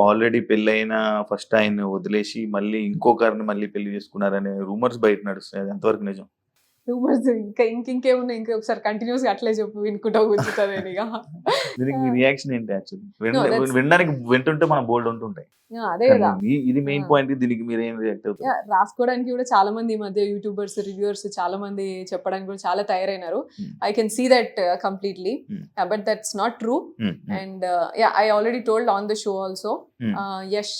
Already పెళ్ళైన first ఆయన్ని వదిలేసి మళ్ళీ ఇంకొకరిని మళ్ళీ పెళ్లి చేసుకున్నారనే రూమర్స్ బయట నడుస్తున్నాయి. అది ఎంతవరకు నిజం? రూమర్స్ ఇంకేమున్నాయి, ఇంకొకసారి కంటిన్యూస్ గా అట్లే చెప్పు, వినుకుంటా కూర్చుంటాను ఇక. దీనికి మీ రియాక్షన్ ఏంటి? యాక్చువల్లీ No, that's- వినడానికి వింటుంటే మనం బోల్డ్ ఉంటుంటాయి. అదే కదా. ఇది మెయిన్ పాయింట్. దీనికి మీరు ఏం రియాక్ట్ అవుతారు? రాసుకోవడానికి కూడా చాలా మంది ఈ మధ్య యూట్యూబర్స్, రివ్యూవర్స్ చాలా మంది చెప్పడానికి కూడా చాలా తయారైనారు. I can see that completely, but that's not true. And I already told on the show also Yash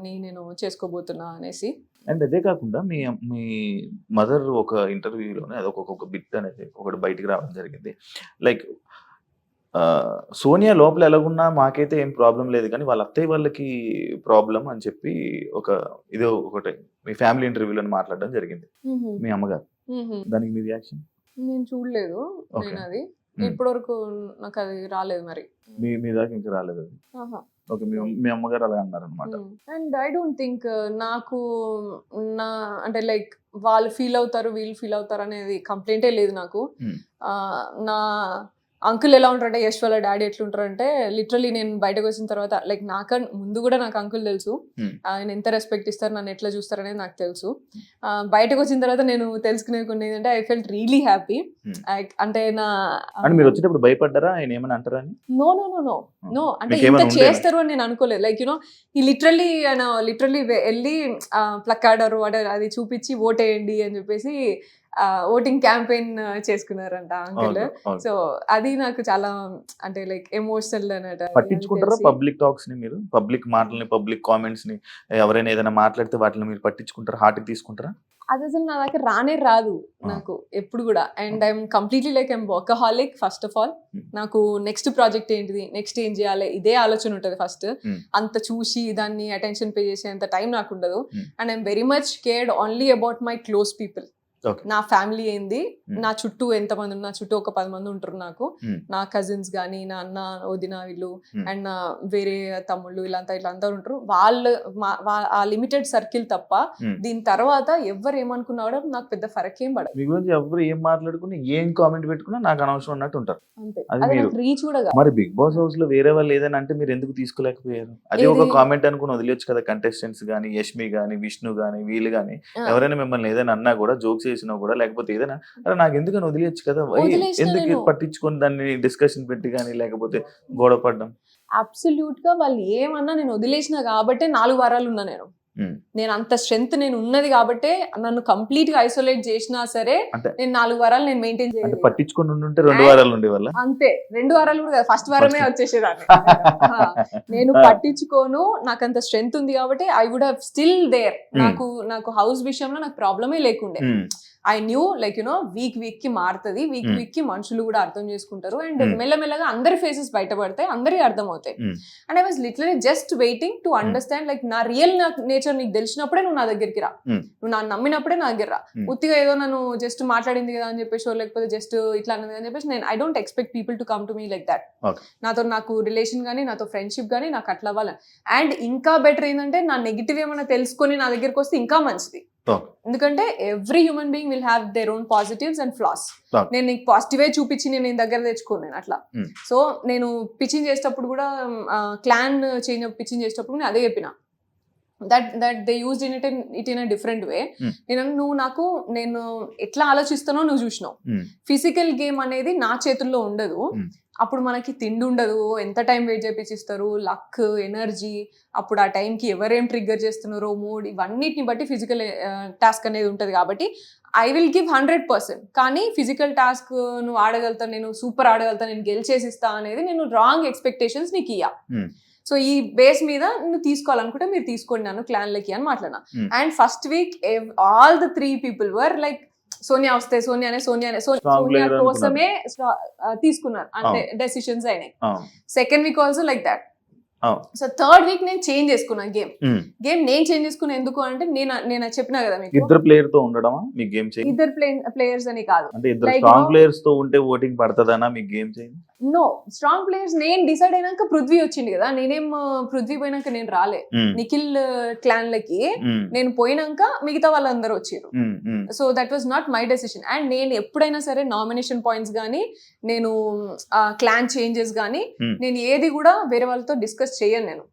ని నేను చేసుకోబోతున్నా అనేసి. అండ్ అదే కాకుండా మీ మీ మదర్ ఒక ఇంటర్వ్యూలోనే అదొక బిట్ అనేది ఒకటి బయటికి రావడం జరిగింది. లైక్ సోనియా లోపల ఎలాగున్నా మాకైతే ఏం ప్రాబ్లం లేదు, కానీ వాళ్ళ అత్తయ్య వాళ్ళకి ప్రాబ్లం అని చెప్పి ఇదో ఒకటి మీ ఫ్యామిలీ ఇంటర్వ్యూలో మాట్లాడడం జరిగింది మీ అమ్మగారు. దానికి మీ రియాక్షన్? నేను చూడలేదు. Okay. నేను అది ఇప్పటి వరకు నాకు అది రాలేదు మరి. మీ దాకా ఇంకా రాలేదు అది. ఓకే, మీ అమ్మగారు అలా అన్నారు అనమాట. అండ్ ఐ డోంట్ థింక్ నాకు నా అంటే లైక్ వాళ్ళు ఫీల్ అవుతారు, వీళ్ళు ఫీల్ అవుతారు అనేది కంప్లైంటే లేదు నాకు. నా అంకుల్ ఎలా ఉంటారంటే, యశ్ వాళ్ళ డాడీ ఎట్లుంటారంటే, లిటరలీ నేను బయటకు వచ్చిన తర్వాత లైక్ నాకన్నా ముందు కూడా నాకు అంకుల్ తెలుసు, ఆయన ఎంత రెస్పెక్ట్ ఇస్తారు, నన్ను ఎట్లా చూస్తారు అనేది నాకు తెలుసు. బయటకు వచ్చిన తర్వాత నేను తెలుసుకునేది కొన్ని ఏంటంటే ఐ ఫెల్ట్ రియలీ హ్యాపీ. అంటే మీరు వచ్చేటప్పుడు భయపడ్డారా ఆయన ఏమని అంటారా అని? No no no no no అంటే ఇంత చేస్తారు అని నేను అనుకోలేదు. లైక్ యూనో ఈ లిటరల్లీ వెళ్ళి ప్లక్కాడరు అది చూపించి ఓటేయండి అని చెప్పేసి ఓటింగ్ క్యాంపెయిన్ చేసుకున్నారంట అంకుల్. సో అది నాకు చాలా అంటే లైక్ ఎమోషనల్ అన్నట్టు. పట్టించుకుంటారా పబ్లిక్ టాక్స్ ని? మీరు పబ్లిక్ మాటల్ని, పబ్లిక్ కామెంట్స్ ని, ఎవరైనా ఏదైనా మాట్లాడితే వాటిని మీరు పట్టించుకుంటారా, హార్ట్ కి తీసుకుంటారా? అది అసలు నా దగ్గర రానే రాదు నాకు ఎప్పుడు కూడా. And I'm completely like I'm workaholic. First of all నాకు నెక్స్ట్ ప్రాజెక్ట్ ఏంటిది, నెక్స్ట్ ఏం చేయాలి, ఇదే ఆలోచన ఉంటుంది ఫస్ట్. అంత చూసి దాన్ని అటెన్షన్ పే చేసేంత టైం నాకు ఉండదు. And I'm very much cared only about my close people. నా ఫ్యామిలీ ఏంది, నా చుట్టూ ఎంతమంది ఉన్నా, చుట్టూ ఒక 10 మంది ఉంటారు నాకు. నా కజిన్స్ గానీ, నా అన్న, వదిన వీళ్ళు, అండ్ నా వేరే తమ్ముళ్ళు, ఇట్లా అందరూ ఉంటారు. వాళ్ళు ఆ లిమిటెడ్ సర్కిల్ తప్ప దీని తర్వాత ఎవరు ఏమనుకున్నా కూడా నాకు పెద్ద ఫరక్ ఏం పడదు. మీ గురించి ఎవరు ఏం మాట్లాడుకుని ఏం కామెంట్ పెట్టుకున్నా నాకు అనవసరం అన్నట్టు ఉంటారు. అంతే, అది మీరు రీచ్ కూడా. మరి బిగ్ బాస్ హౌస్ లో వేరే వాళ్ళు ఏదైనా అంటే మీరు ఎందుకు తీసుకోలేకపోయారు? అది ఒక కామెంట్ అనుకుని వదిలేచ్చు కదా. కంటెస్టెంట్స్ గానీ, యష్మి గానీ, విష్ణు గానీ, వీళ్ళు గానీ ఎవరైనా మిమ్మల్ని ఏదైనా అన్నా కూడా, జోక్స్ చేసినా కూడా, లేకపోతే ఏదైనా నాకు ఎందుకని వదిలేయచ్చు కదా, ఎందుకు పట్టించుకొని దాన్ని డిస్కషన్ పెట్టి కానీ, లేకపోతే గొడవ పడ్డం? అబ్సల్యూట్ గా వాళ్ళు ఏమన్నా నేను వదిలేసిన కాబట్టే 4 వారాలు ఉన్నా నేను అంత స్ట్రెంత్ నేను ఉన్నది కాబట్టి నన్ను కంప్లీట్ గా ఐసోలేట్ చేసినా సరే నేను 4 వారాలు నేను మెయింటైన్ చేయాలి. పట్టించుకొని ఉంటే 2 వారాలు ఉండేవాళ్ళ. అంతే, 2 వారాలు కూడా ఫస్ట్ వారమే వచ్చేసేదాన్ని. నేను పట్టించుకోను, నాకు అంత స్ట్రెంత్ ఉంది కాబట్టి I would have still there. నాకు హౌస్ విషయంలో నాకు ప్రాబ్లమే లేకుండే. I knew like you know week కి మారుతుంది, వీక్ కి మనుషులు కూడా అర్థం చేసుకుంటారు. అండ్ మెల్లమెల్లగా అందరి ఫేసెస్ బయటపడతాయి, అందరికి అర్థం అవుతాయి. And I was literally just waiting to understand like నా రియల్ నేచర్ నీకు తెలిసినప్పుడే నువ్వు నా దగ్గరికి రా, నువ్వు నన్ను నమ్మినప్పుడే నా దగ్గర రా. ఉత్తిగా ఏదో నన్ను జస్ట్ మాట్లాడింది కదా అని చెప్పేసి, లేకపోతే జస్ట్ ఇట్లా అన్నది అని చెప్పేసి నేను I don't expect people to come to me like that. నాకు రిలేషన్ కానీ, నాతో ఫ్రెండ్షిప్ కానీ నాకు అట్లా అవ్వాలి. అండ్ ఇంకా బెటర్ ఏంటంటే నా నెగిటివ్ ఏమైనా తెలుసుకొని నా దగ్గరికి వస్తే ఇంకా మంచిది. ఎందుకంటే every human being will have their own positives and floss. నేను నీకు పాజిటివే చూపించి నేను దగ్గర తెచ్చుకోను అట్లా. సో నేను పిచ్చింగ్ చేసేటప్పుడు కూడా, క్లాన్ చేంజ్ పిచ్చింగ్ చేసేటప్పుడు నేను అదే చెప్పిన, that they used it in a different way. నేను ఎట్లా ఆలోచిస్తానో నువ్వు చూసినావు. ఫిజికల్ గేమ్ అనేది నా చేతుల్లో ఉండదు. అప్పుడు మనకి తిండి ఉండదు, ఎంత టైం వెయిట్ చేపిస్తారు, లక్, ఎనర్జీ, అప్పుడు ఆ టైంకి ఎవరేం ట్రిగ్గర్ చేస్తున్నారో, మూడ్, ఇవన్నిటిని బట్టి ఫిజికల్ టాస్క్ అనేది ఉంటుంది. కాబట్టి ఐ విల్ గివ్ 100%. కానీ ఫిజికల్ టాస్క్ నువ్వు ఆడగలుగుతా, నేను సూపర్ ఆడగలుగుతా, నేను గెలిచేసిస్తా అనేది నేను రాంగ్ ఎక్స్పెక్టేషన్స్ నీకు ఇయ్యా. సో ఈ బేస్ మీద నువ్వు తీసుకోవాలనుకుంటే మీరు తీసుకోండి నన్ను క్లాన్లకి అని మాట్లాడినా. And first week all the 3 people were like Sonia వస్తే సోనియా కోసమే తీసుకున్నారు, అంటే డెసిషన్స్ అయినాయి. Second week also like that. So third week నేను చేంజ్ చేసుకున్నాను గేమ్ నేను చేంజ్ చేసుకున్నా. ఎందుకు అంటే నేను చెప్పినా కదా మీకు, ఇద్దరు ప్లేయర్ తో ఉండడమా మీ గేమ్ చేంజ్? ఇద్దరు ప్లేయర్స్ అని కాదు, అంటే ఇద్దరు స్ట్రాంగ్ ప్లేయర్స్ తో ఉంటే ఓటింగ్ పడతదనా మీ game change? No strong players నేను డిసైడ్ అయినాక పృథ్వీ వచ్చింది కదా, నేనేం పృథ్వీ పోయినాక నేను రాలే, నిఖిల్ క్లాన్ లకి నేను పోయినాక మిగతా వాళ్ళందరూ వచ్చారు. So that was not my decision. And నేను ఎప్పుడైనా సరే నామినేషన్ పాయింట్స్ కానీ, నేను క్లాన్ చేంజెస్ కానీ, నేను ఏది కూడా వేరే వాళ్ళతో డిస్కస్ చేయను. నేను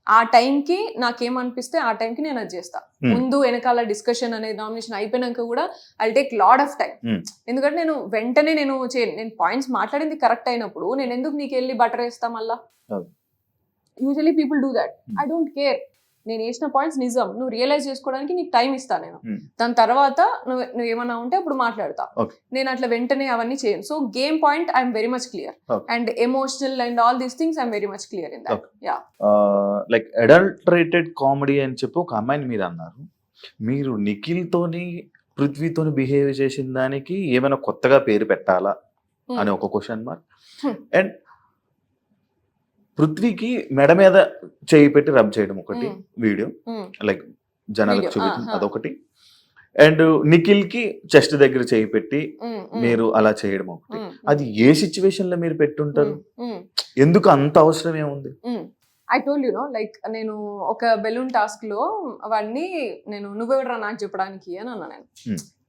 ఆ టైంకి నాకేమనిపిస్తే ఆ టైంకి నేను అది చేస్తా. ముందు వెనకాల డిస్కషన్ అనేది నామినేషన్ అయిపోయినాక కూడా I take lot of time. ఎందుకంటే నేను వెంటనే నేను పాయింట్స్ మాట్లాడింది కరెక్ట్ అయినప్పుడు నేను ఎందుకు నీకు వెళ్ళి బటర్ వేస్తా మళ్ళా? Usually people do that. I don't care. నేను వేసిన పాయింట్స్ నిజం, నువ్వు రియలైజ్ చేసుకోవడానికి నీకు టైం ఇస్తా నేను. దాని తర్వాత నువ్వు ఏమన్నా ఉంటే అప్పుడు మాట్లాడతా. నేను అట్లా వెంటనే అవన్నీ చేయను. So game point I'm very much clear and emotional and all these things I'm very much clear in that. Yeah, like adulterated comedy అని చెప్పి ఒక అమ్మాయిని మీరు అన్నారు. మీరు నిఖిల్ తోని పృథ్వీతోని బిహేవ్ చేసిన దానికి ఏమైనా కొత్తగా పేరు పెట్టాలా అని ఒక క్వశ్చన్ మార్క్. అండ్ పృథ్వీకి మెడ మీద చేయి పెట్టి రబ్ చేయడం ఒకటి వీడియో, లైక్ జనాలకు చూపించడం అదొకటి. అండ్ నిఖిల్ కి చెస్ట్ దగ్గర చేయి పెట్టి మీరు అలా చేయడం ఒకటి. అది ఏ సిచ్యువేషన్ లో మీరు పెట్టుంటారు? ఎందుకు అంత అవసరం ఏముంది? I told you know, like నేను ఒక బెలూన్ టాస్క్ లో వాడిని నేను నువ్వెవడరా నాకు చెప్పడానికి అని అన్నా. నేను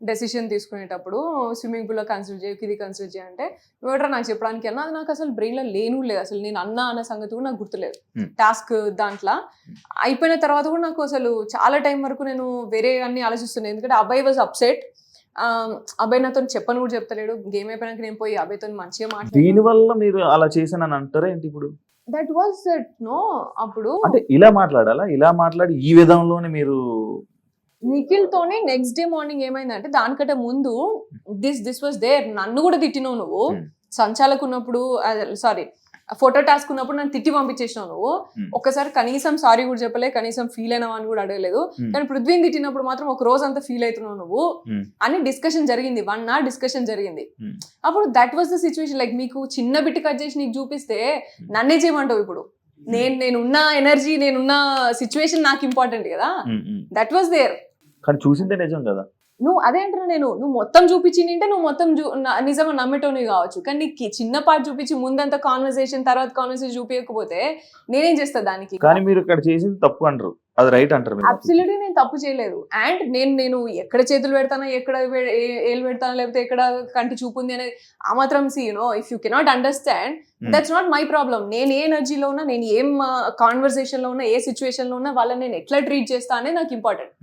డెసిషన్ తీసుకునేటప్పుడు స్విమ్మింగ్ పూల్ లో కన్సిడర్ చేయ, ఇది కన్సిడర్ చేయంటే నువ్వెవడరా నాకు చెప్పడానికి అన్నా. అది నాకు అసలు బ్రెయిన్ లో లేను లేదు, అసలు నేను అన్నా అన్న సంగతి కూడా నాకు గుర్తులేదు. టాస్క్ దాంట్లో అయిపోయిన తర్వాత కూడా నాకు అసలు చాలా టైం వరకు నేను వేరే అన్ని ఆలోచిస్తున్నాను. ఎందుకంటే అబ్బాయి వాజ్ అప్సెట్. అబ్బాయి నాతో చెప్పని కూడా చెప్తలేడు. గేమ్ అయిపోయినాక నేను పోయి అబ్బాయితో మంచిగా మాట్లాడు. దీని వల్ల మీరు అలా చేశానని అంటారా ఏంటి? ఇప్పుడు దట్ వాజ్ ఇట్ నో. అప్పుడు అంటే ఇలా మాట్లాడాలా? ఇలా మాట్లాడి ఈ విధంలోనే మీరు నిఖిల్ తోనే నెక్స్ట్ డే మార్నింగ్ ఏమైందంటే, దానికంటే ముందు దిస్ వాజ్ దేర్. నన్ను కూడా తిట్టినావు నువ్వు. సంచాలకు ఉన్నప్పుడు, సారీ ఫోటో టాస్క్ ఉన్నప్పుడు నన్ను తిట్టి పంపించేసినావు నువ్వు. ఒకసారి కనీసం సారీ కూడా చెప్పలే, కనీసం ఫీల్ అయినావా అని కూడా అడగలేదు. కానీ పృథ్వీని తిట్టినప్పుడు మాత్రం ఒక రోజు అంతా ఫీల్ అవుతున్నావు నువ్వు అని డిస్కషన్ జరిగింది. 1 hour డిస్కషన్ జరిగింది. అప్పుడు that was the situation. Like మీకు చిన్న బిట్ కట్ చేసి నీకు చూపిస్తే నన్నే చేయమంటావు ఇప్పుడు. నేనున్న ఎనర్జీ, నేనున్న సిచ్యువేషన్ నాకు ఇంపార్టెంట్ కదా. That was there. కానీ చూసిందే నిజం కదా. నువ్వు అదే అంటున్నా నేను, నువ్వు మొత్తం చూపించింటే నువ్వు మొత్తం నిజంగా నమ్మేటోని కావచ్చు. కానీ నీకు చిన్న పార్ట్ చూపించి ముందంతా కాన్వర్సేషన్, తర్వాత కాన్వర్సేషన్ చూపించకపోతే నేనేం చేస్తా దానికి? కానీ మీరు ఇక్కడ చేసింది తప్పు అంటారు, అది రైట్ అంటారు? అబ్సల్యూట్లీ నేను తప్పు చేయలేదు. అండ్ నేను ఎక్కడ చేతులు పెడతానా, ఎక్కడ ఏలు పెడతానా, లేకపోతే ఎక్కడ కంటి చూపు ఉంది అనేది ఆ మాత్రం see you know, if you cannot understand that's not my problem. నేను ఏ ఎనర్జీలో ఉన్నా, నేను ఏం కాన్వర్సేషన్ లో ఉన్నా, ఏ సిచ్యువేషన్ లో ఉన్నా వాళ్ళని నేను ఎట్లా ట్రీట్ చేస్తా అనేది నాకు ఇంపార్టెంట్.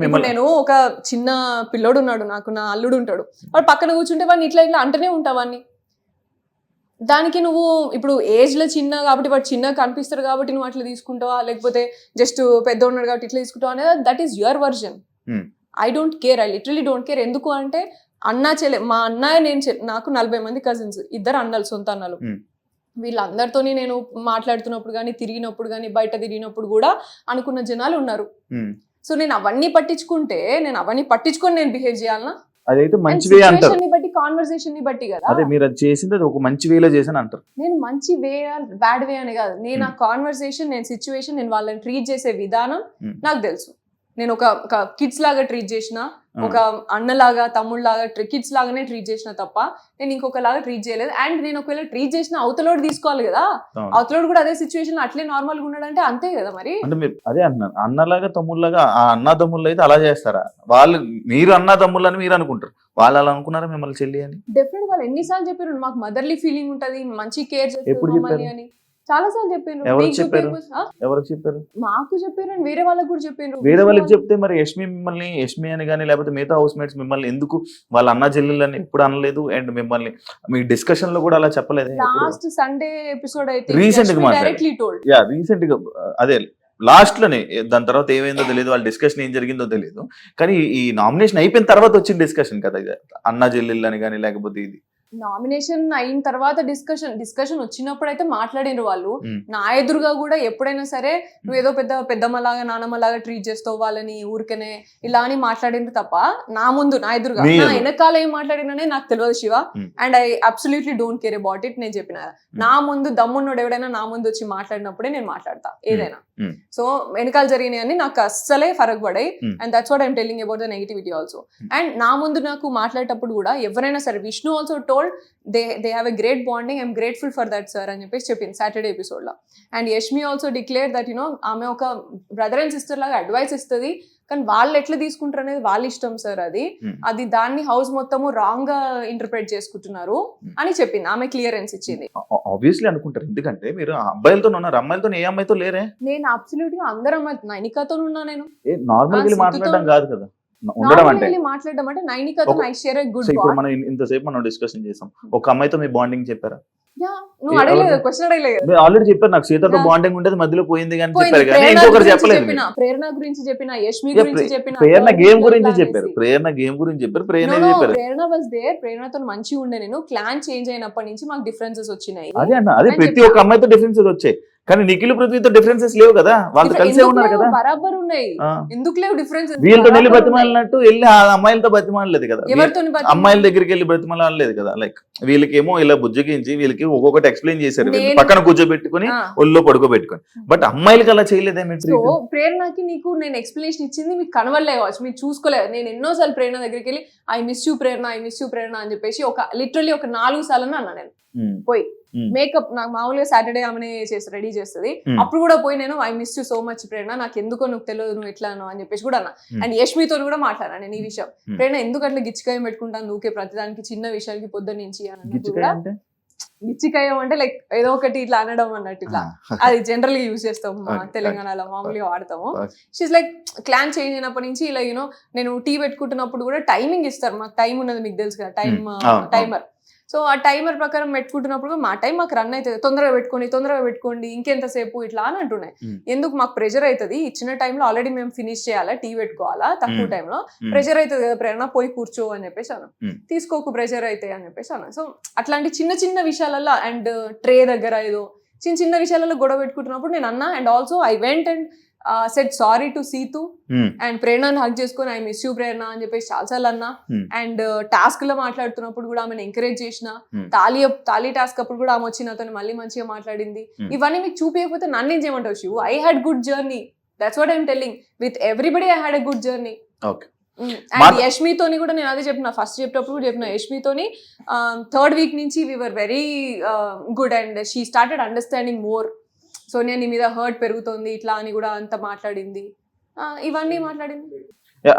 ఇప్పుడు నేను ఒక చిన్న పిల్లోడు ఉన్నాడు, నాకు నా అల్లుడు ఉంటాడు, వాడు పక్కన కూర్చుంటే వాడిని ఇట్లా ఇట్లా అంటూనే ఉంటావాన్ని. దానికి నువ్వు ఇప్పుడు ఏజ్ లో చిన్న కాబట్టి వాడు చిన్నగా కనిపిస్తారు కాబట్టి నువ్వు అట్లా తీసుకుంటావా, లేకపోతే జస్ట్ పెద్ద ఉన్నాడు కాబట్టి ఇట్లా తీసుకుంటావా అనేది that is your version. I don't care, I literally don't care. ఎందుకు అంటే అన్నా చెల్లె, మా అన్నయ్య నేను, నాకు 40 మంది కజిన్స్, 2 అన్నలు, సొంత అన్నలు. వీళ్ళందరితోని నేను మాట్లాడుతున్నప్పుడు కానీ, తిరిగినప్పుడు కానీ, బయట తిరిగినప్పుడు కూడా అనుకున్న జనాలు ఉన్నారు. సో నేను అవన్నీ పట్టించుకుంటే, నేను అవన్నీ పట్టించుకొని నేను బిహేవ్ చేయాలనా? అదైతే మంచి వే అంటారు. బట్టి కాన్వర్సేషన్ ని బట్టి కదా. అదే మీరు అది చేసింది అది ఒక మంచి వేలో చేశాను అంటారు. నేను మంచి వే బ్యాడ్ వే అని కాదు, నేను ఆ కాన్వర్సేషన్, నేను సిచ్యువేషన్, నేను వాళ్ళని ట్రీట్ చేసే విధానం నాకు తెలుసు. నేను ఒక కిడ్స్ లాగా ట్రీట్ చేసిన, ఒక అన్నలాగా తమ్ముళ్ళలాగా కిడ్స్ లాగానే ట్రీట్ చేసిన తప్ప నేను ఇంకొకలాగా ట్రీట్ చేయలేదు. అండ్ నేను ఒకవేళ ట్రీట్ చేసిన అవతలోడు తీసుకోవాలి కదా, అవతలోడు కూడా అదే సిచ్యువేషన్ అట్లే నార్మల్ గా ఉన్నాడంటే అంతే కదా. మరి అంటే మీరు అదే అంటున్నారు, అన్నలాగా తమ్ముళ్ళలాగా. ఆ అన్న తమ్ముళ్ళు అయితే అలా చేస్తారా? వాళ్ళు మీరు అన్న తమ్ముళ్ళు అని మీరు అనుకుంటారు, వాళ్ళు అలా అనుకున్నారా మిమ్మల్ని చెల్లి అని? డెఫినెట్ వాళ్ళు ఎన్నిసార్లు చెప్పారు మాకు మదర్లీ ఫీలింగ్ ఉంటది, మంచి కేర్ చేస్తారు అని. చాలా సార్లు చెప్పారు. ఎవరికి చెప్పారు? మాకు చెప్పారు అండ్ వేరే వాళ్ళకి కూడా చెప్పారు. వేరే వాళ్ళకి చెప్తే మరి యష్మి అని కానీ లేకపోతే మిగతా హౌస్ మేట్స్ మిమ్మల్ని ఎందుకు వాళ్ళ అన్న చెల్లెళ్ళని ఎప్పుడు అనలేదు? అండ్ మిమ్మల్ని మీ డిస్కషన్ లో కూడా అలా చెప్పలేదు? లాస్ట్ సండే ఎపిసోడ్ అయితే రీసెంట్ గా అదే లాస్ట్ లోనే, దాని తర్వాత ఏమైందో తెలియదు, వాళ్ళ డిస్కషన్ ఏం జరిగిందో తెలియదు. కానీ ఈ నామినేషన్ అయిపోయిన తర్వాత వచ్చిన డిస్కషన్ కదా ఇది, అన్న చెల్లెళ్ళు అని కానీ లేకపోతే ఇది నామినేషన్ అయిన తర్వాత డిస్కషన్ వచ్చినప్పుడు అయితే మాట్లాడినారు వాళ్ళు. నా ఎదురుగా కూడా ఎప్పుడైనా సరే నువ్వు ఏదో పెద్దమ్మలాగా నానమ్మలాగా ట్రీట్ చేస్తావు వాళ్ళని ఊరికనే ఇలా అని మాట్లాడింది తప్ప నా ముందు, నా ఎదురుగా, నా వెనకాల ఏం మాట్లాడిననే నాకు తెలియదు Shiva. And I absolutely don't care about it. నేను చెప్పిన నా ముందు దమ్మున్నోడు ఎవడైనా నా ముందు వచ్చి మాట్లాడినప్పుడే నేను మాట్లాడతా ఏదైనా. సో వెనకాల జరిగినాయి అని నాకు అస్సలే ఫరక్ పడాయి. And that's what I'm telling about the negativity also. And నా ముందు నాకు మాట్లాడేటప్పుడు కూడా ఎవరైనా సరే, Vishnu also told told they have a great bonding, I'm grateful for that sir అని చెప్పేసి చెప్పింది సాటర్డే ఎపిసోడ్ లో. And Yashmi also declare that ఆమె ఒక బ్రదర్ అండ్ సిస్టర్ లాగా అడ్వైస్ ఇస్తుంది, కానీ వాళ్ళు ఎట్లా తీసుకుంటారు అనేది వాళ్ళ ఇష్టం సార్. అది దాన్ని హౌస్ మొత్తము రాంగ్ గా ఇంటర్ప్రిట్ చేసుకుంటున్నారు అని చెప్పింది, ఆమె క్లియరెన్స్ ఇచ్చింది. ఆబ్వియస్లీ అనుకుంటారు, ఎందుకంటే మీరు అబ్బాయిలతో ఉన్నారు, అమ్మాయిలతో ఏ అమ్మాయితో లేరే. నేను అబ్సల్యూట్ గా అందరం అమ్మాయి, నైనికాతో ఉన్నా, నేను నార్మల్ గా మాట్లాడడం కాదు కదా ఉండడం అంటే. మాట్లాడడం అంటే నైనికాతో ఐ షేర్ ఎ గుడ్ ఇప్పుడు మనం ఇంతసేపు మనం డిస్కషన్ చేసాం, ఒక అమ్మాయితో మీ బాండింగ్ చెప్పారా? నువ్వు అడగలేదు, క్వశ్చన్ అడగలేదు. ఆల్రెడీ చెప్పారు, నాకు సీతతో బాండింగ్ ఉండేది, మధ్యలో పోయింది కానీ చెప్పారు, కానీ ఇంకొకరు చెప్పలేదు. ప్రేరణ గురించి చెప్పిన, యష్మి గురించి చెప్పిన, ప్రేరణ గేమ్ గురించి చెప్పారు, ప్రేరణ గేమ్ గురించి చెప్పారు, ప్రేరణ చెప్పారు. ప్రేరణ వాస్ దేర్, ప్రేరణతో మంచిగా ఉండే, నేను క్లాన్ చేంజ్ అయినప్పటి నుంచి మాకు డిఫరెన్సెస్ వచ్చినాయి. అదే అన్న, అదే ప్రతి ఒక్క అమ్మాయితో డిఫరెన్సెస్ వచ్చాయి, కానీ నిఖిల్ పృథ్వీతో డిఫరెన్సెస్ లేవు కదా, వాళ్ళు కలిసే ఉన్నారు కదా, బరాబర్ ఉన్నాయి. ఎందుకు లేవు డిఫరెన్స్? వీళ్ళతో వెళ్ళి బతిమాలినట్టు వెళ్ళి ఆ అమ్మాయిలతో బతిమాలలేదు కదా, అమ్మాయిల దగ్గరికి వెళ్ళి బతిమాలలేదు కదా. లైక్ వీళ్ళకేమో ఇలా బుజ్జగించి వీళ్ళకి ఒక్కొక్కటి ఎక్స్ప్లెయిన్ చేశారు, పక్కన కూర్చోబెట్టుకుని ఒళ్ళో పడుకోబెట్టుకుని, బట్ అమ్మాయిలకి అలా చేయలేదే. ప్రేరణకి నీకు నేను ఎక్స్ప్లెనేషన్ ఇచ్చింది మీకు కనవలే కావచ్చు, మీరు చూసుకోలేదు. నేను ఎన్నోసార్లు ప్రేరణ దగ్గరికి వెళ్ళి I miss you Prerana, I miss you Prerana అని చెప్పేసి లిటరల్లీ ఒక 4 సార్లు అన్నా నేను పోయి. మేకప్ నాకు మామూలుగా సాటర్డే ఆమెనే చేసి రెడీ చేస్తుంది, అప్పుడు కూడా పోయి నేను I miss you so much Prerana, నాకు ఎందుకో నువ్వు తెలియదు, నువ్వు ఎట్లానో అని చెప్పేసి కూడా అన్నా. అండ్ యష్మితో కూడా మాట్లాడా నేను ఈ విషయం, ప్రేరణ ఎందుకు అట్లా గిచ్చికాయ పెట్టుకుంటాను నువ్వుకే ప్రతిదానికి, చిన్న విషయానికి పొద్దు నుంచి అని. గిచ్చికాయ అంటే లైక్ ఏదో ఒకటి ఇట్లా అనడం అన్నట్టు, ఇట్లా అది జనరల్ గా యూజ్ చేస్తాం తెలంగాణలో, మామూలుగా వాడతాము. షీస్ లైక్ క్లాన్ చేంజ్ అయినప్పటి నుంచి ఇలా నేను టీ పెట్టుకుంటున్నప్పుడు కూడా టైమింగ్ ఇస్తారు, మాకు టైం ఉన్నది మీకు తెలుసు కదా, టైమర్. సో ఆ టైమర్ ప్రకారం పెట్టుకుంటున్నప్పుడు మా టైం మాకు రన్ అవుతుంది, తొందరగా పెట్టుకోండి ఇంకెంతసేపు ఇట్లా అని అంటున్నాయి. ఎందుకు మాకు ప్రెషర్ అవుతుంది, ఇచ్చిన టైంలో ఆల్రెడీ మేము ఫినిష్ చేయాలా, టీ పెట్టుకోవాలా, తక్కువ టైంలో ప్రెషర్ అవుతుంది కదా ప్రేరణ, పోయి కూర్చో అని చెప్పేసి అన్నా. తీసుకోకు ప్రెషర్ అయితే అని చెప్పేసి అన్నా. సో అట్లాంటి చిన్న చిన్న విషయాలలో, అండ్ ట్రే దగ్గర ఏదో చిన్న విషయాలలో గొడవ పెట్టుకుంటున్నప్పుడు నేను అన్నా. And also I went and said sorry to Seethu, and ప్రేరణని హక్ చేసుకుని ఐ మిస్ యూ ప్రేరణ అని చెప్పేసి చాలాసార్లు అన్నా. అండ్ టాస్క్ లో మాట్లాడుతున్నప్పుడు కూడా ఆమెను ఎంకరేజ్ చేసిన, తాళీ టాస్క్ అప్పుడు కూడా ఆమె వచ్చి నాతో మళ్ళీ మంచిగా మాట్లాడింది. ఇవన్నీ మీకు చూపించకపోతే నన్ను ఏం చేయమంటావు Shivu? I had good journey, that's what I'm telling, with everybody I had a good journey. And యష్మితోని కూడా నేను అదే చెప్పిన, ఫస్ట్ చెప్పేటప్పుడు కూడా చెప్పిన, యష్మితోని 3rd వీక్ నుంచి we were very good and she started understanding more. Sonia నీ మీద హర్ట్ పెరుగుతోంది ఇట్లా అని కూడా అంత మాట్లాడింది, ఇవన్నీ మాట్లాడింది.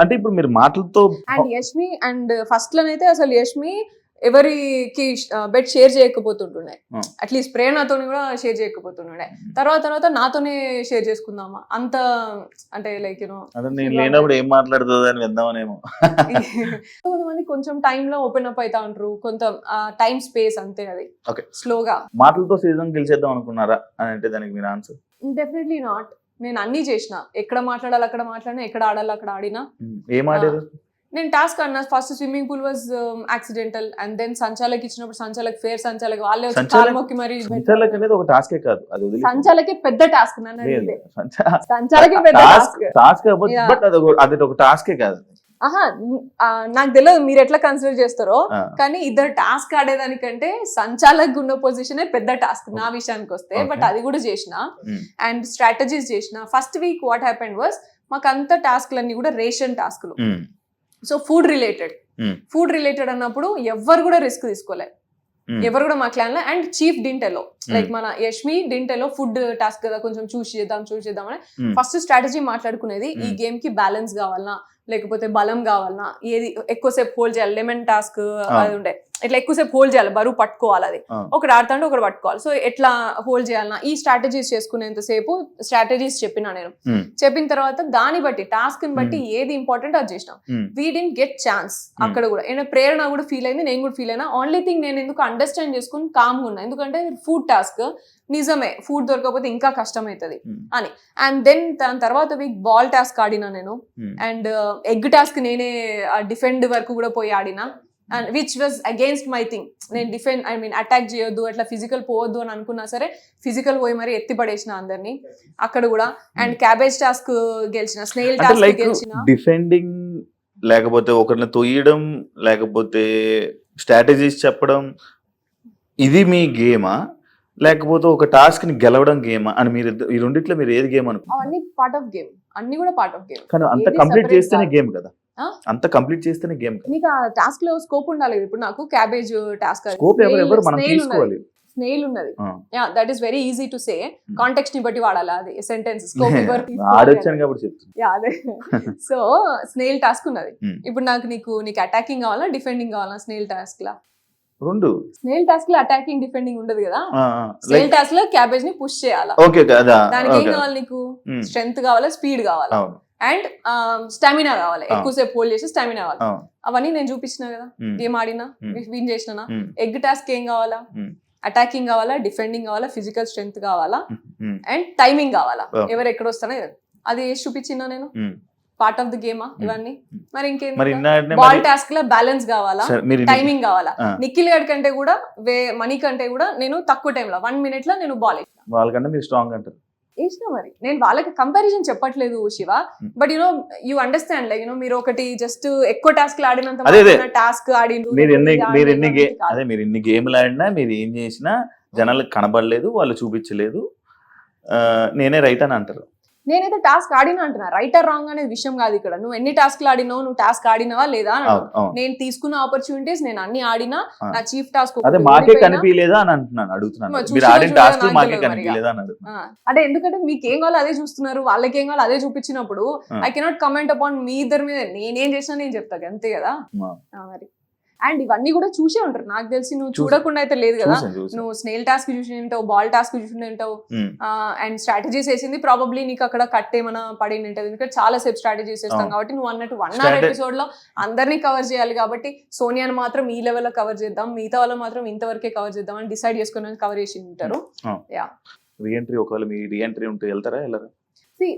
అంటే ఇప్పుడు మీరు మాటలతో అండ్ యష్మి, అండ్ ఫస్ట్ లోనైతే అసలు యష్మి ఎవరికి బెడ్ షేర్ చేయకపోతుంటుండే, అట్లీస్ట్ ప్రేరణతో కూడా షేర్ చేయకపోతుండే. తర్వాత నాతోనే షేర్ చేసుకుందామా అంత, అంటే లైక్ నేను లేనప్పుడు ఏం మాట్లాడుతుంది అని విందామనేమో. కొంతమంది కొంచెం టైమ్ లో ఓపెన్ అప్ అవుతా ఉంటారు, కొంత టైం స్పేస్ అంతే, అది స్లోగా. మాటలతో సీజన్ గెలిచేద్దాం అనుకున్నారా అని అంటే దానికి మీరు ఆన్సర్? Definitely not. నేను అన్ని చేసిన, ఎక్కడ మాట్లాడాలి అక్కడ మాట్లాడినా, ఎక్కడ ఆడాలి అక్కడ ఆడినా. ఏం ఆడారు? నేను టాస్క్ అన్నా, first swimming pool was accidental, and then సంచాలకి ఇచ్చినప్పుడు సంచాలక్ ఫేర్ సంచాలక్ వాళ్ళే వచ్చి మరి సంచాలక్ అనేది ఒక టాస్కే కాదు, అది సంచాలకే పెద్ద టాస్క్, సంచాలకే పెద్ద టాస్క్, బట్ అది ఒక టాస్కే కాదు. నాకు తెలియదు మీరు ఎట్లా కన్సిడర్ చేస్తారో, కానీ ఇద్దరు టాస్క్ ఆడేదానికంటే సంచాలక్ ఉన్న పొజిషనే పెద్ద టాస్క్ నా విషయానికి వస్తే. బట్ అది కూడా చేసిన, అండ్ స్ట్రాటజీస్ చేసిన. First week what happened was, మాకు అంత టాస్క్లన్నీ కూడా రేషన్ టాస్క్లు. సో ఫుడ్ రిలేటెడ్ అన్నప్పుడు ఎవ్వరు కూడా రిస్క్ తీసుకోలే, ఎవరు కూడా మా క్లాన్ లో. అండ్ చీఫ్ డింటెలో, లైక్ మన యష్మి డింటెలో ఫుడ్ టాస్క్ కదా, కొంచెం చూసి చేద్దాం అని ఫస్ట్ స్ట్రాటజీ మాట్లాడుకునేది. ఈ గేమ్ కి బ్యాలెన్స్ కావాలన్నా, లేకపోతే బలం కావాలన్నా, ఏది ఎక్కువసేపు హోల్డ్ చేయాలి, లెమన్ టాస్క్ అది ఉండే, ఇట్లా ఎక్కువసేపు హోల్డ్ చేయాలి, బరువు పట్టుకోవాలి, అది ఒకటి ఆడుతుంటే ఒకటి పట్టుకోవాలి. సో ఎట్లా హోల్డ్ చేయాలన్నా ఈ స్ట్రాటజీస్ చేసుకునేంతసేపు స్ట్రాటజీస్ చెప్పినా నేను. చెప్పిన తర్వాత దాన్ని బట్టి టాస్క్ ని బట్టి ఏది ఇంపార్టెంట్ అది చేసినాం. వీ డింట్ గెట్ ఛాన్స్ అక్కడ కూడా. ఏమైనా ప్రేరణ కూడా ఫీల్ అయింది, నేను కూడా ఫీల్ అయినా. ఓన్లీ థింగ్ నేను ఎందుకు అండర్స్టాండ్ చేసుకుని కామ్గా ఉన్నా, ఎందుకంటే ఫుడ్ టాస్క్ నిజమే, ఫుడ్ దొరకకపోతే ఇంకా కష్టం అవుతుంది అని. అండ్ దెన్ దాని తర్వాత వీక్ బాల్ టాస్క్ ఆడినా నేను, అండ్ ఎగ్ టాస్క్ నేనే డిఫెండ్ వరకు కూడా పోయి ఆడినా. And which was against my thing. నేను డిఫెండ్ అటాక్ చేయొద్దు, అట్లా ఫిజికల్ పోవద్దు అని అనుకున్నా సరే ఫిజికల్ పోయి మరి ఎత్తి పడేసిన అందరినీ అక్కడ కూడా. అండ్ క్యాబేజ్ టాస్క్ గెలిచిన, స్నేల్ టాస్క్ గెలిచిన. డిఫెండింగ్ లేకపోతే ఒకరిని తొయ్యడం, లేకపోతే స్ట్రాటజీస్ చెప్పడం, ఇది మీ గేమా లేకపోతే ఒక టాస్క్ ని గెలవడం గేమా అని మీరు ఈ రెండిట్లో మీరు ఏది గేమ్ అనుకుంటారు? అన్ని పార్ట్ ఆఫ్ గేమ్, అన్ని కూడా పార్ట్ ఆఫ్ గేమ్. కానీ అంత కంప్లీట్ చేస్తేనే గేమ్ కదా. అంత కంప్లీట్ చేస్తేనే గేమ్. నీకు ఆ టాస్క్ లో స్కోప్ ఉండాలి. ఇప్పుడు నాకు క్యాబేజ్ టాస్క్, స్కోప్ ఎవరు మనం తీసుకోవాలి. స్నేల్ ఉన్నది, that is very easy to say. Context ని బట్టి వాడాలి అది సెంటెన్స్. స్కోప్ ఆడొచ్చాను కాబట్టి చెప్తున్నా. అదే. సో స్నేల్ టాస్క్ ఉన్నది. ఇప్పుడు నీకు అటాకింగ్ కావాలా డిఫెండింగ్ కావాలా? స్నేల్ టాస్క్ లా రెండు. స్నేల్ టాస్క్ లో అటాకింగ్ డిఫెండింగ్ ఉండదు కదా. స్నేల్ టాస్క్ లో క్యాబేజ్ ని పుష్ చేయాలా. దానికి ఏం కావాలి నీకు? స్ట్రెంగ్త్ కావాలా, స్పీడ్ కావాలా, అండ్ స్టామినా కావాలి. ఎక్కువసేపు హోల్డ్ చేసి స్టామినా కావాలి. అవన్నీ నేను చూపించిన కదా గేమ్ ఆడినా, విన్ చేసినా. ఎగ్ టాస్క్ ఏం కావాలా? అటాకింగ్ కావాలా, డిఫెండింగ్ కావాలా, ఫిజికల్ స్ట్రెంగ్త్ కావాలా, అండ్ టైమింగ్ కావాలా. ఎవరు ఎక్కడ వస్తానో అది చూపించినా నేను. పార్ట్ ఆఫ్ ది గేమా ఇవన్నీ? మరి ఇంకేం? బాల్ టాస్క్ లో బ్యాలెన్స్ కావాలా, టైమింగ్ కావాలా. నిఖిల్ గడ్ కంటే కూడా మనీ కంటే కూడా నేను తక్కువ టైంలో 1 minute లో నేను బాల్ వాళ్ళకంటే మీరు స్ట్రాంగ్ అంటారు. వేసిన మరి నేను వాళ్ళకి కంపారిజన్ చెప్పట్లేదు Shiva, but you understand like మీరు ఒకటి జస్ట్ ఎక్కువ టాస్క్ ఆడినంత టాస్క్ ఆడి మీరు ఎన్ని గేమ్లు ఆడినా మీరు ఏం చేసినా జనాలకు కనబడలేదు, వాళ్ళు చూపించలేదు, నేనే రైట్ అని అంటారు. నేనైతే టాస్క్ ఆడినా అంటున్నా. రైట్ ఆర్ రాంగ్ అనేది విషయం కాదు ఇక్కడ. నువ్వు ఎన్ని టాస్క్లు ఆడినావు, నువ్వు టాస్క్ ఆడినావా లేదా అని. నేను తీసుకున్న ఆపర్చునిటీస్ నేను అన్ని ఆడినా. నా చీఫ్ టాస్క్ మాకే కనిపించలేదా అని అంటున్నాను, అడుగుతున్నాను. అదే ఎందుకంటే మీకు ఏం కావాలో అదే చూస్తున్నారు, వాళ్ళకి ఏం కావాలో అదే చూపించినప్పుడు I cannot comment upon me ఇద్దరి మీద. నేనేం చేసినా నేను చెప్తాను అంతే కదా మరి. అండ్ ఇవన్నీ కూడా చూసే ఉంటారు నాకు తెలిసి. నువ్వు చూడకుండా అయితే లేదు కదా. నువ్వు స్నేల్ టాస్క్ చూసి ఉంటావు, బాల్ టాస్క్ చూసి ఉంటావు, అండ్ స్ట్రాటజీస్ వేసింది ప్రాబబ్లీ నీకు అక్కడ కట్ ఏమైనా పడి ఉంటుంది. ఎందుకంటే చాలా సేపు స్ట్రాటజీస్ వేస్తాం కాబట్టి నువ్వు అన్నట్టు 1 hour ఎపిసోడ్ లో అందరినీ కవర్ చేయాలి కాబట్టి సోనియాని మాత్రం ఈ లెవెల్ లో కవర్ చేద్దాం, మిగతా వాళ్ళు మాత్రం ఇంతవరకే కవర్ చేద్దాం అని డిసైడ్ చేసుకుని కవర్ చేసి ఉంటారు. రీఎంట్రీ ఒకవేళ మీ రీఎంట్రీ ఉంటే వెళ్తారా వెళ్ళరా?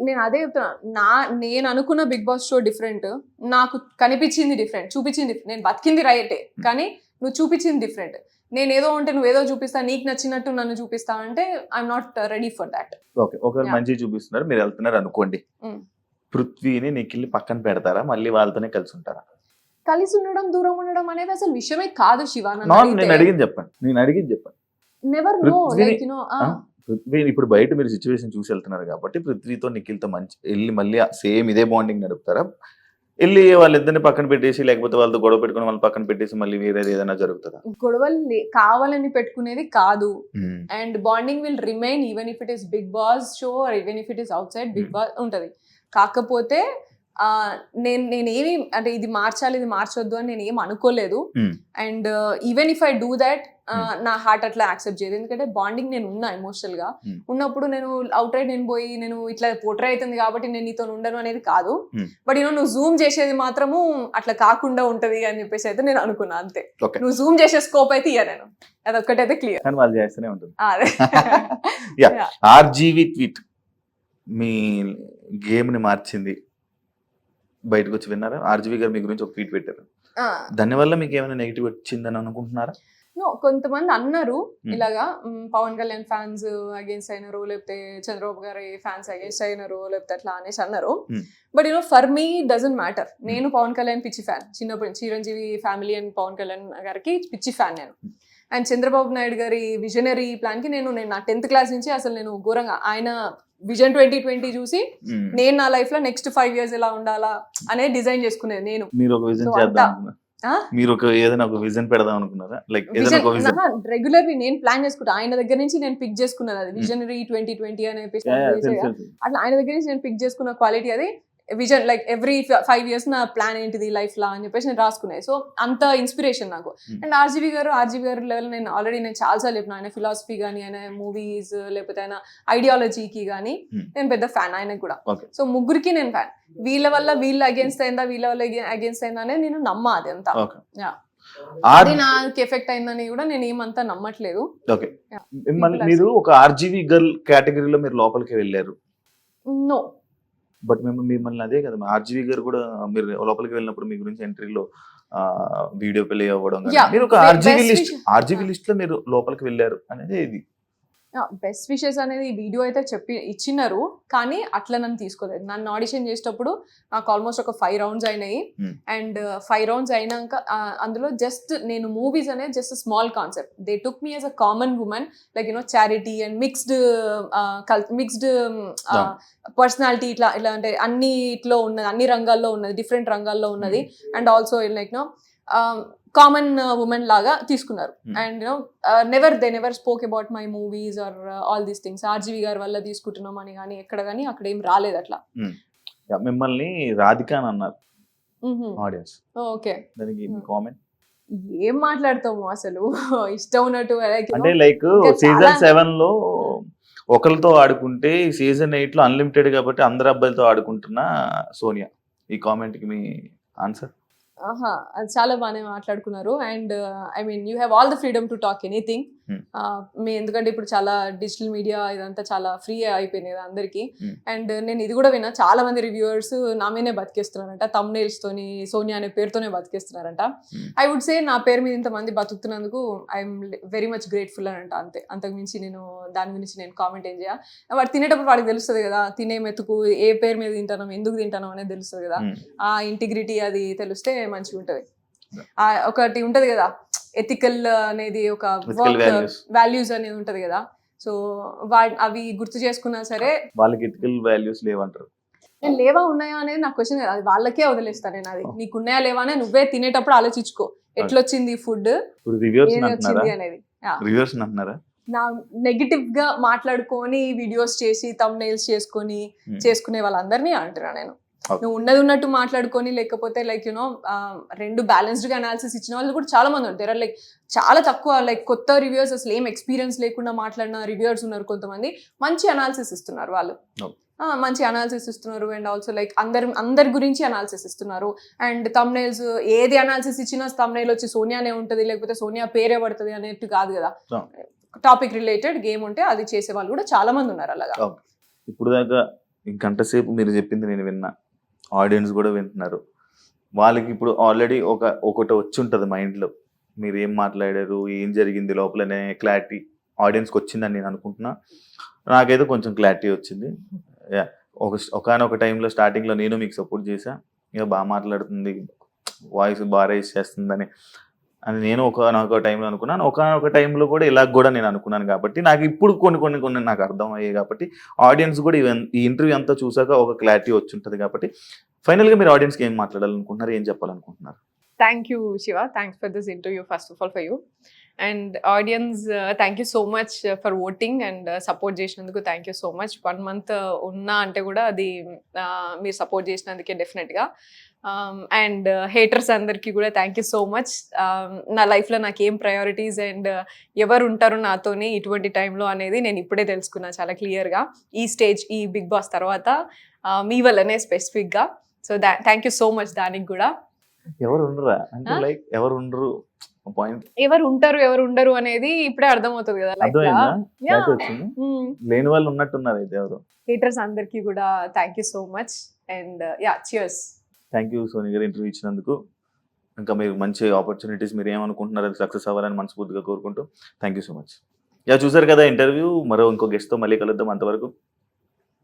నేను అదే చెప్తున్నా. నేను అనుకున్న బిగ్ బాస్ షో డిఫరెంట్, నాకు కనిపించింది డిఫరెంట్, చూపించింది. నేను బతికింది రైటే కానీ నువ్వు చూపించింది డిఫరెంట్. నేను ఏదో ఉంటే నువ్వేదో చూపిస్తా, నీకు నచ్చినట్టు నన్ను చూపిస్తా అంటే I'm not ready for that. Okay, ఒకవేళ మంచి చూపిస్తున్నారు, మీరు వెళ్తున్నారు అనుకోండి, పృథ్వీని నిఖిల్ పక్కన పెడతారా, మళ్ళీ వాళ్ళతోనే కలిసి ఉంటారా? కలిసి ఉండడం దూరం ఉండడం అనేది అసలు విషయమే కాదు శివ. నేను అడిగింది చెప్పండి. Never know like you know. Prithvi ఇప్పుడు బయట మీరు సిచ్యువేషన్ చూసి వెళ్తున్నారు కాబట్టి పృథ్వీతో నిఖిల్తో మంచి వెళ్ళి మళ్ళీ సేమ్ ఇదే బాండింగ్ నడుపుతారా? వెళ్ళి వాళ్ళిద్దరిని పక్కన పెట్టేసి లేకపోతే వాళ్ళతో గొడవ పెట్టుకుని వాళ్ళని పక్కన పెట్టేసి మళ్ళీ వేరేది ఏదైనా జరుగుతుందా? గొడవలు కావాలని పెట్టుకునేది కాదు. And bonding will remain even if it is Bigg Boss show or even if it is outside Bigg Boss ఉంటది. కాకపోతే నేనేమి అంటే ఇది మార్చాలి ఇది మార్చొద్దు అని నేను ఏం అనుకోలేదు. And even if I do that నా హార్ట్ అట్లా యాక్సెప్ట్ చేయదు. ఎందుకంటే బాండింగ్ నేను ఉన్నా ఎమోషనల్ గా ఉన్నప్పుడు నేను అవుట్ రైట్ నేను పోయి నేను ఇట్లా పోట్రే అవుతుంది కాబట్టి నేను నీతో ఉండను అనేది కాదు. బట్ నువ్వు జూమ్ చేసేది మాత్రము అట్లా కాకుండా ఉంటది అని చెప్పేసి అయితే నేను అనుకున్నా అంతే. నువ్వు జూమ్ చేసే స్కోప్ అయితే ఇయ్య నేను, అదొక్కటైతే క్లియర్. వాళ్ళు చేస్తూనే ఉంటుంది. ఆర్జీవి ట్వీట్ మీ గేమ్ ని మార్చింది, బయటకు వచ్చి విన్నారా? ఆర్జీవి గారు మీ గురించి ఒక ట్వీట్ పెట్టారు, దానివల్ల మీకు ఏమైనా నెగిటివ్ వచ్చిందని అనుకుంటున్నారా? కొంతమంది అన్నారు ఇలాగా పవన్ కళ్యాణ్ ఫ్యాన్స్ అగేన్స్ట్ అయినారు, లేకపోతే చంద్రబాబు గారి ఫ్యాన్స్ అగేన్స్ట్ అయినారు, లేకపోతే అట్లా అనేసి అన్నారు. But for me doesn't matter. నేను పవన్ కళ్యాణ్ పిచ్చి ఫ్యాన్ చిన్నప్పుడు. చిరంజీవి ఫ్యామిలీ అండ్ పవన్ కళ్యాణ్ గారికి పిచ్చి ఫ్యాన్ నేను. అండ్ చంద్రబాబు నాయుడు గారి విజనరీ ప్లాన్ కి నేను నా 10th క్లాస్ నుంచి అసలు నేను ఘోరంగా ఆయన విజన్ 2020 చూసి నేను నా లైఫ్ లో నెక్స్ట్ 5 years ఎలా ఉండాలా అనేది డిజైన్ చేసుకునేది నేను. మీరు ఏదైనా ఒక విజన్ పెడదాం అనుకున్నారా? లైక్ రెగ్యులర్లీ నేను ప్లాన్ చేసుకుంటా. ఆయన దగ్గర నుంచి నేను పిక్ చేసుకున్నది అది విజనరీ 2020 అనే అట్లా ఆయన దగ్గర నుంచి నేను పిక్ చేసుకున్న క్వాలిటీ అది విజన్. లైక్ ఎవ్రీ 5 years నా ప్లాన్ ఏంటిది లైఫ్ లా అని చెప్పేసి నేను రాసుకున్నాయి. సో అంత ఇన్స్పిరేషన్ నాకు. అండ్ ఆర్జీవి గారు లెవెల్ నేను ఆల్రెడీ నేను చాలాసార్లు చెప్పిన. ఆయన ఫిలాసఫీ కానీ ఆయన మూవీస్ లేకపోతే ఆయన ఐడియాలజీకి కానీ నేను పెద్ద ఫ్యాన్ ఆయనకు కూడా. సో ముగ్గురికి నేను ఫ్యాన్. వీళ్ళ వల్ల వీళ్ళు అగేన్స్ట్ అయిందా వీళ్ళ వల్ల అగేన్స్ట్ అయిందా అనేది నేను నమ్మా. అది అంతా అది నాకు ఎఫెక్ట్ అయిందని కూడా నేను ఏమంతా నమ్మట్లేదు. మీరు ఒక ఆర్జీవి గర్ల్ కేటగిరీలో మీరు లోపలికి వెళ్ళారు. నో, బట్ మిమ్మల్ని అదే కదా ఆర్జీవి గారు కూడా మీరు లోపలికి వెళ్ళినప్పుడు మీ గురించి ఎంట్రీలో వీడియో ప్లే అవ్వడం, మీరు ఒక ఆర్జీవి లిస్ట్ లో మీరు లోపలికి వెళ్ళారు అనేది ఇది. బెస్ట్ విషెస్ అనేది వీడియో అయితే ఇచ్చినారు, కానీ అట్లా నన్ను తీసుకోలేదు. నన్ను ఆడిషన్ చేసేటప్పుడు నాకు ఆల్మోస్ట్ ఒక 5 రౌండ్స్ అయినాయి. అండ్ 5 రౌండ్స్ అయినాక అందులో జస్ట్ నేను మూవీస్ అనేది just small concept. They took me as a common women, like charity and mixed personality, ఇట్లా అంటే అన్నిట్లో ఉన్నది, అన్ని రంగాల్లో ఉన్నది, డిఫరెంట్ రంగాల్లో ఉన్నది. And also like common women లాగా తీసుకున్నారు. And they never spoke about my movies or all these things. RGV గారి వల్ల తీసుకుంటున్నాం అని కానీ ఎక్కడ కానీ అక్కడ ఏం రాలేదు అట్లా. మిమ్మల్ని రాధిక అని అన్నారు ఆడియన్స్, ఓకే, దానికి కామెంట్ ఏం మాట్లాడతాము అసలు ఇష్టం ఉన్నట్టు. అంటే లైక్ సీజన్ 7 లో ఒకరితో ఆడుకుంటే సీజన్ 8 లో అన్లిమిటెడ్ కాబట్టి అందరు అబ్బాయిలతో ఆడుకుంటున్న సోనియా, ఈ కామెంట్ కి మీ ఆన్సర్? అది చాలా బాగానే మాట్లాడుకున్నారు. And I mean you have all the freedom to talk anything. ఎందుకంటే ఇప్పుడు చాలా డిజిటల్ మీడియా ఇదంతా చాలా ఫ్రీ అయిపోయింది కదా అందరికి. అండ్ నేను ఇది కూడా విన్నా, చాలా మంది రివ్యూవర్స్ నా మీదే బతికేస్తున్నారంట, తమ్నైల్స్ తోని సోనియా అనే పేరుతోనే బతికేస్తున్నారంట. ఐ వుడ్ సే నా పేరు మీద ఇంతమంది బతుకుతున్నందుకు ఐఎమ్ వెరీ మచ్ గ్రేట్ఫుల్ అని అంట, అంతే. అంతకు మించి నేను దాని గురించి నేను కామెంట్ ఏం చేయాలి. వాడు తినేటప్పుడు వాడికి తెలుస్తుంది కదా, తినే మెతుకు ఏ పేరు మీద తింటాను, ఎందుకు తింటాను అనేది తెలుస్తుంది కదా. ఆ ఇంటిగ్రిటీ అది తెలిస్తే మంచిగా ఉంటది. ఒకటి ఉంటది కదా, ఎథికల్ అనేది, ఒక వాల్యూస్ అనేది ఉంటది కదా. సో అవి గుర్తు చేసుకున్నా సరే వాళ్ళకి ఎథికల్ వాల్యూస్ లేవంటారు. నేను లేవా ఉన్నాయా అనేది నా క్వశ్చన్ కదా, అది వాళ్ళకే వదిలేస్తాను నేను. అది నీకు ఉన్నాయా లేవా అనేది నువ్వే తినేటప్పుడు ఆలోచించుకో, ఎట్లొచ్చింది ఫుడ్, వచ్చింది అనేది. నా నెగిటివ్ గా మాట్లాడుకొని వీడియోస్ చేసి తమ్నైల్స్ చేసుకునే వాళ్ళందరినీ అంటున్నా నేను. నువ్వు ఉన్నది ఉన్నట్టు మాట్లాడుకొని, లేకపోతే లైక్ రెండు బ్యాలెన్స్డ్ గా అనాలిసిస్ ఇచ్చిన వాళ్ళు కూడా చాలా మంది ఉంటారు. లైక్ చాలా తక్కువ, లైక్ కొత్త రివ్యూవర్స్, అసలు ఏం ఎక్స్పీరియన్స్ లేకుండా మాట్లాడిన రివ్యూవర్స్ ఉన్నారు కొంతమంది. మంచి అనాలిసిస్ ఇస్తున్నారు వాళ్ళు, మంచి అనాలిసిస్ ఇస్తున్నారు. అండ్ ఆల్సో లైక్ అందరి గురించి అనాలిసిస్ ఇస్తున్నారు. అండ్ తమ్నైల్స్ ఏది అనాలిసిస్ ఇచ్చినా తమ్నైల్ వచ్చి సోనియానే ఉంటుంది, లేకపోతే సోనియా పేరే పడుతుంది అనేట్టు కాదు కదా. టాపిక్ రిలేటెడ్ గేమ్ ఉంటే అది చేసే వాళ్ళు కూడా చాలా మంది ఉన్నారు అలాగా. ఇప్పుడు దాకా గంట సేపు మీరు చెప్పింది నేను విన్నా, ఆడియన్స్ కూడా వింటున్నారు. వాళ్ళకి ఇప్పుడు ఆల్రెడీ ఒకటి వచ్చి ఉంటుంది మైండ్లో, మీరు ఏం మాట్లాడారు, ఏం జరిగింది లోపలనే క్లారిటీ ఆడియన్స్కి వచ్చిందని నేను అనుకుంటున్నా. నాకైతే కొంచెం క్లారిటీ వచ్చింది. ఒకనొక టైంలో స్టార్టింగ్లో నేను మీకు సపోర్ట్ చేశా, ఇక బాగా మాట్లాడుతుంది, వాయిస్ బాగా రైజ్ చేస్తుందని అని నేను ఒకనొక టైంలో అనుకున్నాను. ఒకనొక టైంలో కూడా ఇలా కూడా నేను అనుకున్నాను. కాబట్టి నాకు ఇప్పుడు కొన్ని నాకు అర్థం అయ్యాయి. కాబట్టి ఆడియన్స్ కూడా ఈ ఇంటర్వ్యూ అంతా చూసాక ఒక క్లారిటీ వచ్చి ఉంటుంది. కాబట్టి ఫైనల్గా మీరు ఆడియన్స్కి ఏం మాట్లాడాలనుకుంటున్నారు, ఏం చెప్పాలనుకుంటున్నారు? Thank you Shiva, thanks for this interview first of all for you. And audience thank you so much for voting and support చేసినందుకు thank you so much. 1 month ఉన్నా అంటే కూడా అది మీరు సపోర్ట్ చేసినందుకే డెఫినెట్గా. అండ్ హేటర్స్ అందరికీ కూడా థ్యాంక్ యూ సో మచ్. నా లైఫ్లో నాకు ఏం ప్రయారిటీస్ అండ్ ఎవరు ఉంటారు నాతోని ఇటువంటి టైంలో అనేది నేను ఇప్పుడే తెలుసుకున్నా చాలా క్లియర్గా. ఈ బిగ్ బాస్ తర్వాత మీ వల్లనే స్పెసిఫిక్గా. So thank you so much. దానికి కూడా ఎవరు ఉండరు అనేది ఇప్పుడే అర్థమవుతుంది కదా. లేని వాళ్ళు ఉన్నట్టున్నారు అయితే ఎవరు. హేటర్స్ అందరికీ కూడా thank you so much. And cheers. Thank you Soni గారు ఇంటర్వ్యూ ఇచ్చినందుకు. ఇంకా మీరు మంచి ఆపర్చునిటీస్ మీరు ఏమనుకుంటున్నారు అది సక్సెస్ అవ్వాలని మనస్ఫూర్తిగా కోరుకుంటూ థ్యాంక్ యూ సో మచ్. చూసారు కదా ఇంటర్వ్యూ. ఇంకో గెస్ట్తో మళ్ళీ కలుద్దాం. అంతవరకు